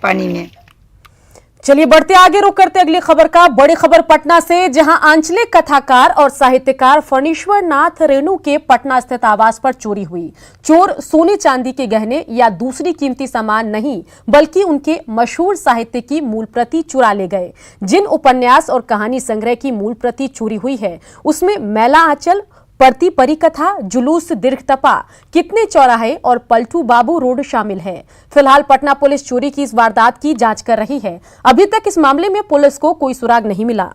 पानी में। चलिए बढ़ते आगे, रुक करते अगली खबर का। बड़ी खबर पटना से, जहां आंचलिक कथाकार और साहित्यकार फणीश्वर नाथ रेणु के पटना स्थित आवास पर चोरी हुई। चोर सोने चांदी के गहने या दूसरी कीमती सामान नहीं, बल्कि उनके मशहूर साहित्य की मूल प्रति चुरा ले गए। जिन उपन्यास और कहानी संग्रह की मूल प्रति चोरी हुई है, उसमें मैला आंचल, परती परिकथा, जुलूस दीर्घ तपा, कितने चौराहे और पलटू बाबू रोड शामिल है। फिलहाल पटना पुलिस चोरी की इस वारदात की जांच कर रही है। अभी तक इस मामले में पुलिस को कोई सुराग नहीं मिला।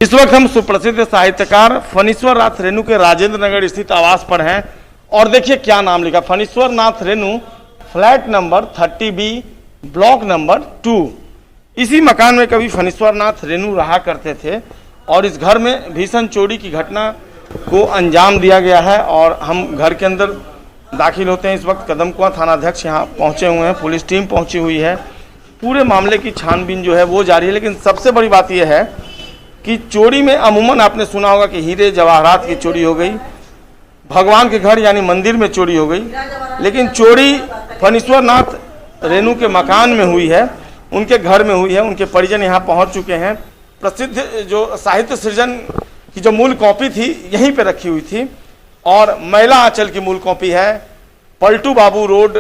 इस वक्त हम सुप्रसिद्ध साहित्यकार फणीश्वर नाथ रेणु के राजेंद्र नगर स्थित आवास पर हैं और देखिए क्या नाम लिखा, Phanishwar Nath Renu, flat number 30B, block number 2। इसी मकान में कभी फणीश्वर नाथ रेणु रहा करते थे और इस घर में भीषण चोरी की घटना को अंजाम दिया गया है। और हम घर के अंदर दाखिल होते हैं। इस वक्त कदमकुआं थानाध्यक्ष यहाँ पहुँचे हुए हैं, पुलिस टीम पहुँची हुई है। पूरे मामले की छानबीन जो है वो जारी है। लेकिन सबसे बड़ी बात यह है कि चोरी में अमूमन आपने सुना होगा कि हीरे जवाहरात की चोरी हो गई, भगवान के घर यानी मंदिर में चोरी हो गई, लेकिन चोरी फणीश्वर नाथ रेणु के मकान में हुई है, उनके घर में हुई है। उनके परिजन यहाँ पहुँच चुके हैं। प्रसिद्ध जो साहित्य सृजन की जो मूल कॉपी थी यहीं पे रखी हुई थी और मैला आंचल की मूल कॉपी है। पलटू बाबू रोड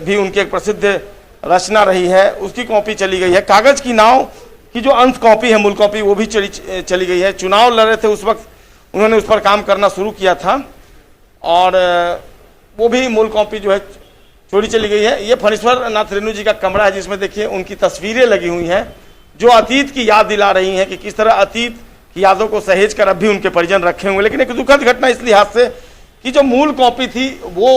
भी उनकी एक प्रसिद्ध रचना रही है, उसकी कॉपी चली गई है। कागज की नाव की जो अंश कॉपी है, मूल कॉपी, वो भी चली गई है। चुनाव लड़ रहे थे उस वक्त उन्होंने उस पर काम करना शुरू किया था और वो भी मूल कॉपी जो है चोरी चली गई है। ये फणीश्वर नाथ रेणु जी का कमरा है जिसमें देखिए उनकी तस्वीरें लगी हुई हैं जो अतीत की याद दिला रही हैं कि किस तरह अतीत की यादों को सहेज कर अब भी उनके परिजन रखे हुए। लेकिन एक दुखद घटना इस लिहाज से कि जो मूल कॉपी थी वो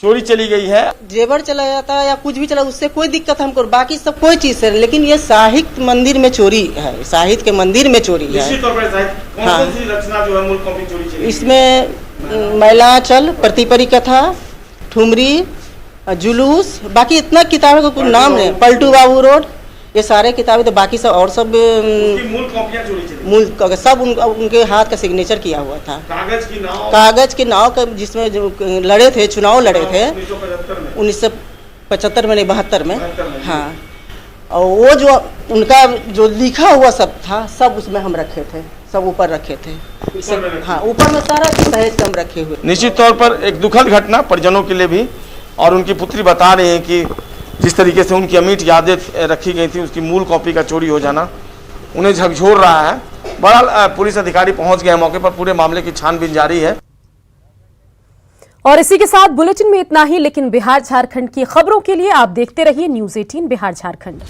चोरी चली गई है। जेवर चला जाता है या कुछ भी चला, उससे कोई दिक्कत हमको, बाकी सब कोई चीज से, लेकिन ये साहित्य मंदिर में चोरी है, साहित्य के मंदिर में चोरी है। निश्चित तौर पर कौन सी रचना जो है मूल कॉपी चोरी चली? इसमें मैला आंचल, प्रति परिकथा, ठुमरी, जुलूस, बाकी इतना किताबों का कुछ नाम है, पलटू बाबू रोड, ये सारे किताबें, तो बाकी सब और सब मूल कॉपियां चोरी चली, मूल सब उनके हाथ का सिग्नेचर किया हुआ था। कागज की नाव का जिसमें लड़े थे, चुनाव लड़े थे 1975 में, नहीं 72 में। हाँ, और वो जो उनका जो लिखा हुआ सब था सब उसमें हम रखे थे, सब ऊपर रखे थे। हाँ, ऊपर में सारा सहेज हम रखे हुए। निश्चित तौर पर एक दुखद घटना परिजनों के लिए भी। और उनकी पुत्री बता रही है कि जिस तरीके से उनकी अमिट यादें रखी गई थी, उसकी मूल कॉपी का चोरी हो जाना उन्हें झकझोर रहा है। बहरहाल पुलिस अधिकारी पहुंच गए मौके पर, पूरे मामले की छानबीन जारी है। और इसी के साथ बुलेटिन में इतना ही, लेकिन बिहार झारखंड की खबरों के लिए आप देखते रहिए न्यूज़ 18 बिहार झारखंड।